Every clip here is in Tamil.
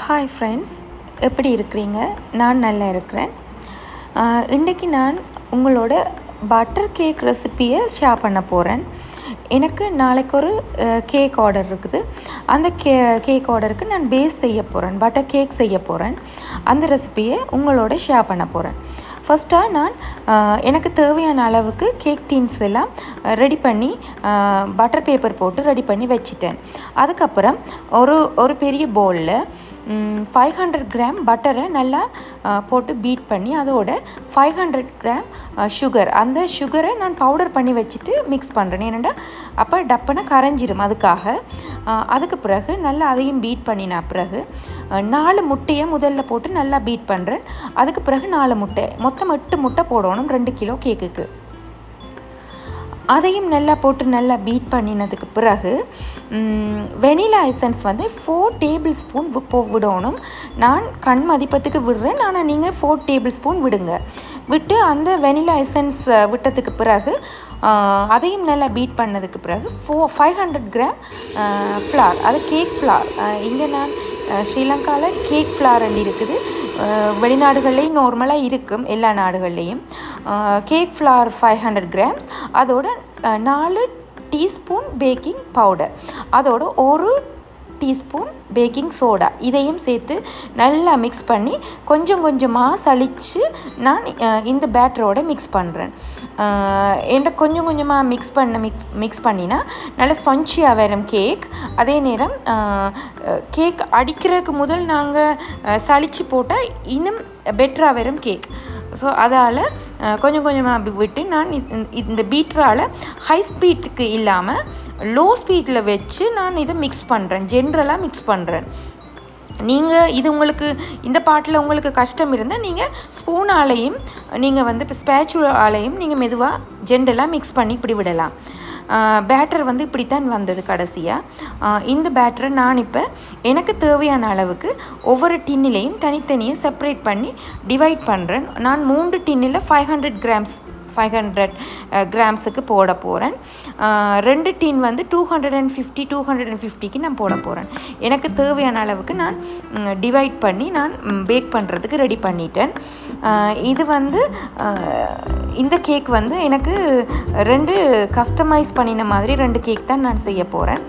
ஹாய் ஃப்ரெண்ட்ஸ், எப்படி இருக்கிறீங்க? நான் நல்லா இருக்கிறேன். இன்றைக்கி நான் உங்களோட பட்டர் கேக் ரெசிப்பியை ஷேர் பண்ண போகிறேன். எனக்கு நாளைக்கு ஒரு கேக் ஆர்டர் இருக்குது. அந்த கேக் ஆர்டருக்கு நான் பேஸ் செய்ய போகிறேன், பட்டர் கேக் செய்ய போகிறேன். அந்த ரெசிப்பியை உங்களோட ஷேர் பண்ண போகிறேன். ஃபஸ்ட்டாக நான் எனக்கு தேவையான அளவுக்கு கேக் டீன்ஸ் எல்லாம் ரெடி பண்ணி பட்டர் பேப்பர் போட்டு ரெடி பண்ணி வச்சிட்டேன். அதுக்கப்புறம் ஒரு பெரிய பவுலில் 500 கிராம் பட்டரை நல்லா போட்டு பீட் பண்ணி அதோட 500 கிராம் சுகர், அந்த சுகரை நான் பவுடர் பண்ணி வச்சுட்டு மிக்ஸ் பண்ணுறேன். ஏன்னா அப்போ டப்புன்னு கரைஞ்சிரும். அதுக்கு பிறகு நல்லா அதையும் பீட் பண்ணின பிறகு 4 முட்டையை முதல்ல போட்டு நல்லா பீட் பண்ணுறேன். அதுக்கு பிறகு 4 முட்டை, மொத்தம் 8 முட்டை போடணும் 2 கிலோ கேக்குக்கு. அதையும் நல்லா போட்டு நல்லா பீட் பண்ணினதுக்கு பிறகு வெனிலா எசன்ஸ் 4 டேபிள் ஸ்பூன் விடணும். நான் கண் மதிப்பத்துக்கு விடுறேன், ஆனால் நீங்கள் 4 டேபிள் ஸ்பூன் விடுங்க. விட்டு அந்த வெனிலா எசன்ஸ் விட்டதுக்கு பிறகு அதையும் நல்லா பீட் பண்ணதுக்கு பிறகு 500 கிராம் ஃப்ளார், அது கேக் ஃப்ளார். இங்கே நான் ஸ்ரீலங்காவில் கேக் ஃப்ளார் இருக்குது, வெளிநாடுகள்லேயும் நார்மலாக இருக்கும், எல்லா நாடுகள்லேயும். கேக் ஃப்ளார் 500 கிராம்ஸ், அதோட 4 டீஸ்பூன் பேக்கிங் பவுடர், அதோட 1 டீஸ்பூன் பேக்கிங் சோடா, இதையும் சேர்த்து நல்லா மிக்ஸ் பண்ணி கொஞ்சம் கொஞ்சமாக சலித்து நான் இந்த பேட்டரோட மிக்ஸ் பண்ணுறேன். என்கிட்ட கொஞ்சம் கொஞ்சமாக மிக்ஸ் பண்ணினா நல்லா ஸ்பஞ்சியாக வரும் கேக். அதே நேரம் கேக் அடிக்கிறதுக்கு முதல் நாங்கள் சலித்து போட்டால் இன்னும் பெட்டராக வரும் கேக். ஸோ அதால் கொஞ்சம் கொஞ்சமாக விட்டு நான் இந்த பீட்டரால் ஹை ஸ்பீட்டுக்கு இல்லாமல் லோ ஸ்பீட்டில் வச்சு நான் இதை மிக்ஸ் பண்ணுறேன், ஜென்ரலாக மிக்ஸ் பண்ணுறேன். நீங்கள் இது உங்களுக்கு இந்த பாட்டில் உங்களுக்கு கஷ்டம் இருந்தால் நீங்கள் ஸ்பூனாலையும் நீங்கள் இப்போ ஸ்பேச்சுலாலையும் நீங்கள் மெதுவாக ஜென்ரலாக மிக்ஸ் பண்ணி இப்படி விடலாம். பேட்டர் இப்படித்தான் வந்தது கடைசியாக. இந்த பேட்டரை நான் இப்போ எனக்கு தேவையான அளவுக்கு ஒவ்வொரு டின்னிலையும் தனித்தனியாக செப்பரேட் பண்ணி டிவைட் பண்ணுறேன். நான் 3 டின்னில் 500 கிராம்ஸுக்கு போட போகிறேன். 2 டின் 250க்கு நான் போட போகிறேன். எனக்கு தேவையான அளவுக்கு நான் டிவைட் பண்ணி நான் பேக் பண்ணுறதுக்கு ரெடி பண்ணிட்டேன். இது இந்த கேக் எனக்கு 2 கஸ்டமைஸ் பண்ணின மாதிரி 2 கேக் தான் நான் செய்ய போகிறேன்.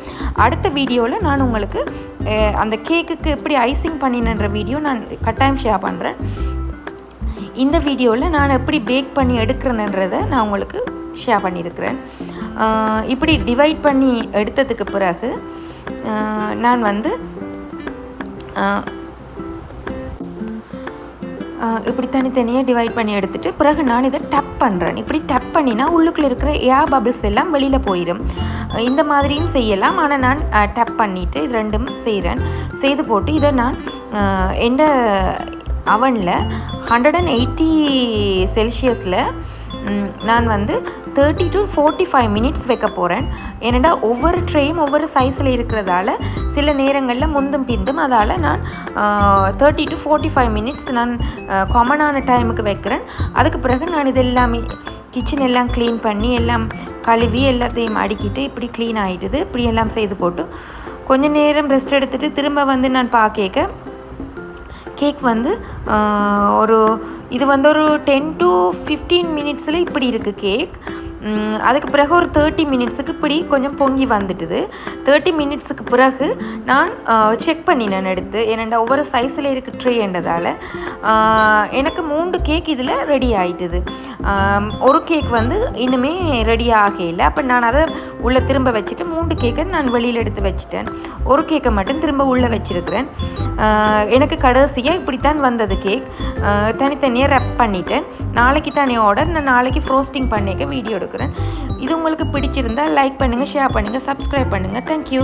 அடுத்த வீடியோவில் நான் உங்களுக்கு அந்த கேக்குக்கு எப்படி ஐசிங் பண்ணினன்ற வீடியோ நான் கட்டாயம் ஷேர் பண்ணுறேன். இந்த வீடியோவில் நான் எப்படி பேக் பண்ணி எடுக்கிறேன்றதை நான் உங்களுக்கு ஷேர் பண்ணியிருக்கிறேன். இப்படி டிவைட் பண்ணி எடுத்ததுக்கு பிறகு நான் இப்படி தனித்தனியாக டிவைட் பண்ணி எடுத்துகிட்டு பிறகு நான் இதை டப் பண்ணுறேன். இப்படி டப் பண்ணினா உள்ளுக்குள்ளே இருக்கிற ஏர் பபிள்ஸ் எல்லாம் வெளியில் போயிடும். இந்த மாதிரியும் செய்யலாம், ஆனால் நான் டப் பண்ணிவிட்டு இது 2ம் செய்து போட்டு இதை நான் எந்த அவனில் 180 செல்சியஸில் நான் 30 to 45 மினிட்ஸ் வைக்க போகிறேன். ஏன்னா ஒவ்வொரு ட்ரேயும் ஒவ்வொரு சைஸில் இருக்கிறதால சில நேரங்களில் முந்தும் பிந்தும், அதால் நான் 30 to 45 மினிட்ஸ் நான் காமனான டைமுக்கு வைக்கிறேன். அதுக்கு பிறகு நான் இது எல்லாமே கிச்சன் எல்லாம் க்ளீன் பண்ணி எல்லாம் கழுவி எல்லாத்தையும் அடுக்கிட்டு இப்படி க்ளீன் ஆகிடுது. இப்படி எல்லாம் செய்து போட்டு கொஞ்சம் நேரம் ரெஸ்ட் எடுத்துகிட்டு திரும்ப நான் பார்க்க கேக் இது ஒரு 10 to 15 மினிட்ஸில் இப்படி இருக்குது கேக். அதுக்கு பிறகு ஒரு 30 மினிட்ஸுக்கு இப்படி கொஞ்சம் பொங்கி வந்துட்டுது. 30 மினிட்ஸுக்கு பிறகு நான் செக் பண்ணினேன் எடுத்து, ஏன்னா ஒவ்வொரு சைஸில் இருக்க ட்ரேன்றதால் எனக்கு 3 கேக் இதில் ரெடி ஆகிட்டுது. ஒரு கேக் இன்னுமே ரெடி ஆகலை. அப்போ நான் அதை உள்ளே திரும்ப வச்சுட்டு 3 கேக்கை நான் வெளியில் எடுத்து வச்சுட்டேன். ஒரு கேக்கை மட்டும் திரும்ப உள்ளே வச்சுருக்கிறேன். எனக்கு கடைசியாக இப்படித்தான் வந்தது கேக். தனித்தனியாக ரெப் பண்ணிட்டேன். நாளைக்கு தானே ஆர்டர், நான் நாளைக்கு ஃப்ரோஸ்டிங் பண்ணிக்க வீடியோ எடுக்கிறேன். இது உங்களுக்கு பிடிச்சிருந்தால் லைக் பண்ணுங்கள், ஷேர் பண்ணுங்கள், சப்ஸ்கிரைப் பண்ணுங்கள். தேங்க்யூ.